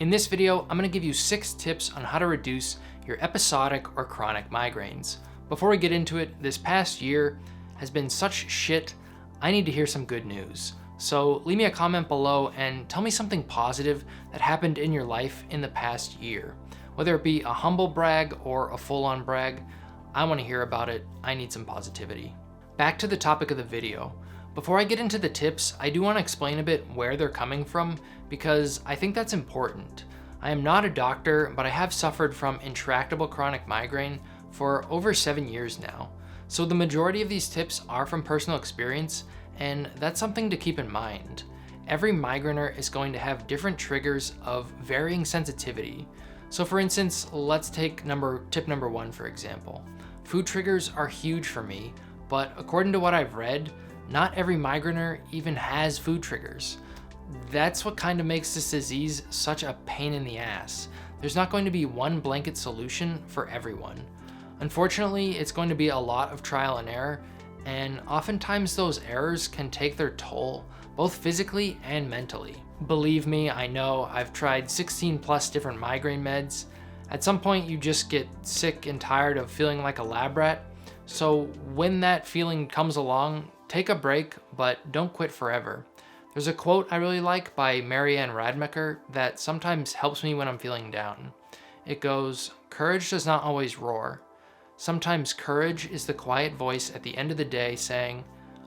In this video, I'm going to give you 6 tips on how to reduce your episodic or chronic migraines. Before we get into it, this past year has been such shit, I need to hear some good news. So leave me a comment below and tell me something positive that happened in your life in the past year. Whether it be a humble brag or a full-on brag, I want to hear about it. I need some positivity. Back to the topic of the video. Before I get into the tips, I do want to explain a bit where they're coming from because I think that's important. I am not a doctor, but I have suffered from intractable chronic migraine for over 7 years now. So the majority of these tips are from personal experience, and that's something to keep in mind. Every migrainer is going to have different triggers of varying sensitivity. So for instance, let's take tip number 1 for example. Food triggers are huge for me, but according to what I've read, not every migrainer even has food triggers. That's what kind of makes this disease such a pain in the ass. There's not going to be one blanket solution for everyone. Unfortunately, it's going to be a lot of trial and error, and oftentimes those errors can take their toll, both physically and mentally. Believe me, I know, I've tried 16 plus different migraine meds. At some point, you just get sick and tired of feeling like a lab rat. So when that feeling comes along, take a break, but don't quit forever. There's a quote I really like by Marianne Radmacher that sometimes helps me when I'm feeling down. It goes, "Courage does not always roar. Sometimes courage is the quiet voice at the end of the day saying,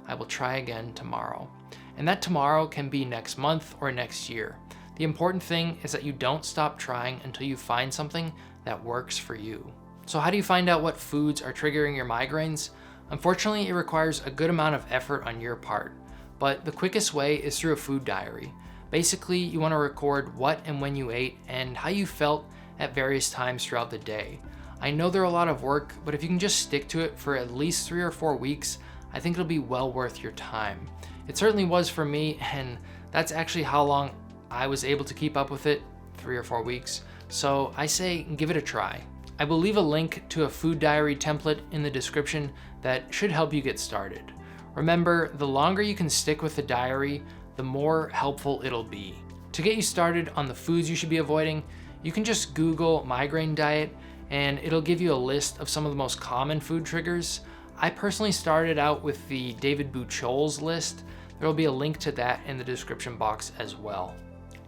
I will try again tomorrow." And that tomorrow can be next month or next year. The important thing is that you don't stop trying until you find something that works for you. So how do you find out what foods are triggering your migraines? Unfortunately, it requires a good amount of effort on your part, but the quickest way is through a food diary. Basically, you want to record what and when you ate and how you felt at various times throughout the day. I know they're a lot of work, but if you can just stick to it for at least 3 or 4 weeks, I think it'll be well worth your time. It certainly was for me, and that's actually how long I was able to keep up with it, 3 or 4 weeks. So I say give it a try. I will leave a link to a food diary template in the description that should help you get started. Remember, the longer you can stick with the diary, the more helpful it'll be. To get you started on the foods you should be avoiding, you can just Google migraine diet and it'll give you a list of some of the most common food triggers. I personally started out with the David Buchholz list. There will be a link to that in the description box as well.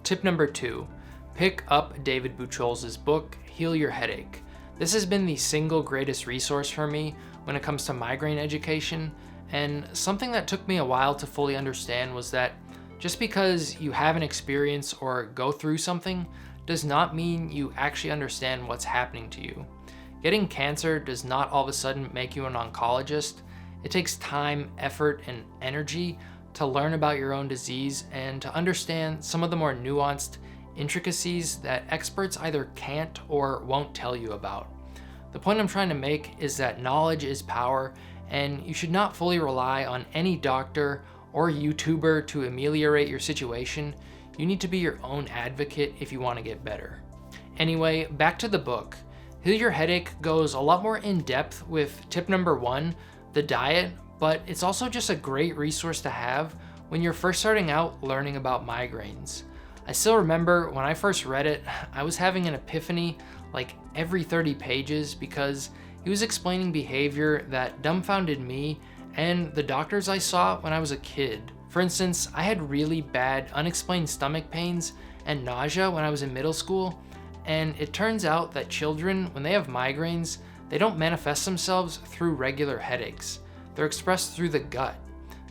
Tip number 2, pick up David Buchholz's book, Heal Your Headache. This has been the single greatest resource for me when it comes to migraine education, and something that took me a while to fully understand was that just because you have an experience or go through something does not mean you actually understand what's happening to you. Getting cancer does not all of a sudden make you an oncologist. It takes time, effort, and energy to learn about your own disease and to understand some of the more nuanced intricacies that experts either can't or won't tell you about. The point I'm trying to make is that knowledge is power, and you should not fully rely on any doctor or YouTuber to ameliorate your situation. You need to be your own advocate if you want to get better. Anyway, back to the book. Heal Your Headache goes a lot more in depth with tip number 1, the diet, but it's also just a great resource to have when you're first starting out learning about migraines. I still remember when I first read it, I was having an epiphany like every 30 pages because he was explaining behavior that dumbfounded me and the doctors I saw when I was a kid. For instance, I had really bad unexplained stomach pains and nausea when I was in middle school, and it turns out that children, when they have migraines, they don't manifest themselves through regular headaches. They're expressed through the gut.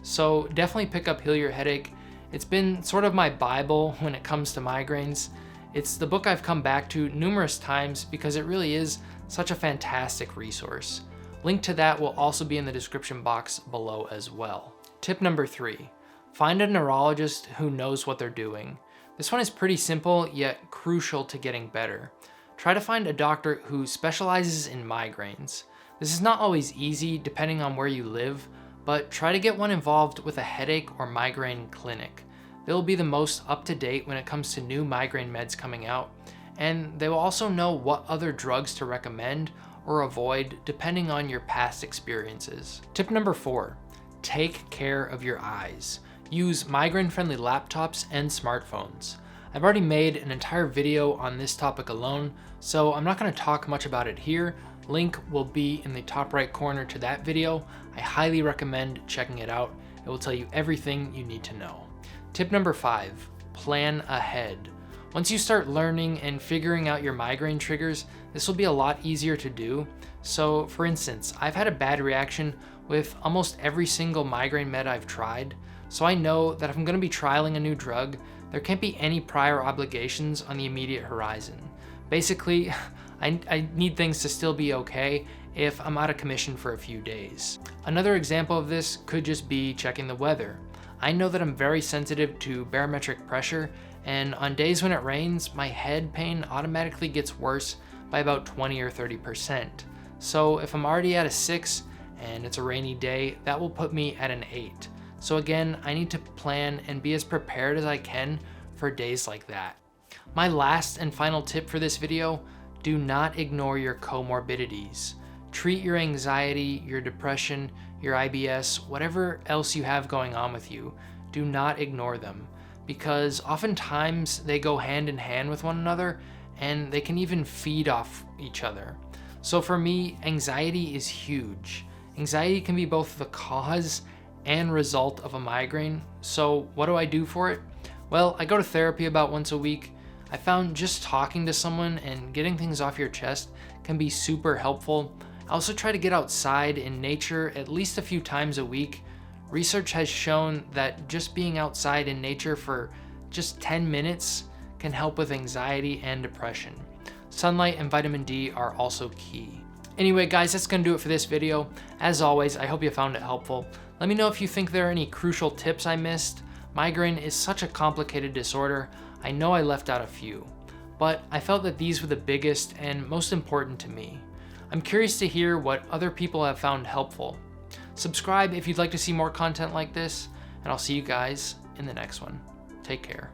So definitely pick up Heal Your Headache. It's been sort of my Bible when it comes to migraines. It's the book I've come back to numerous times because it really is such a fantastic resource. Link to that will also be in the description box below as well. Tip number 3, find a neurologist who knows what they're doing. This one is pretty simple yet crucial to getting better. Try to find a doctor who specializes in migraines. This is not always easy depending on where you live, but try to get one involved with a headache or migraine clinic. They'll be the most up to date when it comes to new migraine meds coming out, and they will also know what other drugs to recommend or avoid depending on your past experiences. Tip number 4, take care of your eyes. Use migraine-friendly laptops and smartphones. I've already made an entire video on this topic alone, so I'm not going to talk much about it here. Link will be in the top right corner to that video. I highly recommend checking it out. It will tell you everything you need to know. Tip number 5, plan ahead. Once you start learning and figuring out your migraine triggers, this will be a lot easier to do. So for instance, I've had a bad reaction with almost every single migraine med I've tried. So I know that if I'm going to be trialing a new drug, there can't be any prior obligations on the immediate horizon. Basically, I need things to still be okay if I'm out of commission for a few days. Another example of this could just be checking the weather. I know that I'm very sensitive to barometric pressure, and on days when it rains, my head pain automatically gets worse by about 20 or 30%. So if I'm already at a 6 and it's a rainy day, that will put me at an 8. So again, I need to plan and be as prepared as I can for days like that. My last and final tip for this video, do not ignore your comorbidities. Treat your anxiety, your depression, your IBS, whatever else you have going on with you. Do not ignore them, because oftentimes they go hand in hand with one another and they can even feed off each other. So for me, anxiety is huge. Anxiety can be both the cause and result of a migraine. So what do I do for it? Well, I go to therapy about once a week. I found just talking to someone and getting things off your chest can be super helpful. I also try to get outside in nature at least a few times a week. Research has shown that just being outside in nature for just 10 minutes can help with anxiety and depression. Sunlight and vitamin D are also key. Anyway, guys, that's gonna do it for this video. As always, I hope you found it helpful. Let me know if you think there are any crucial tips I missed. Migraine is such a complicated disorder. I know I left out a few, but I felt that these were the biggest and most important to me. I'm curious to hear what other people have found helpful. Subscribe if you'd like to see more content like this, and I'll see you guys in the next one. Take care.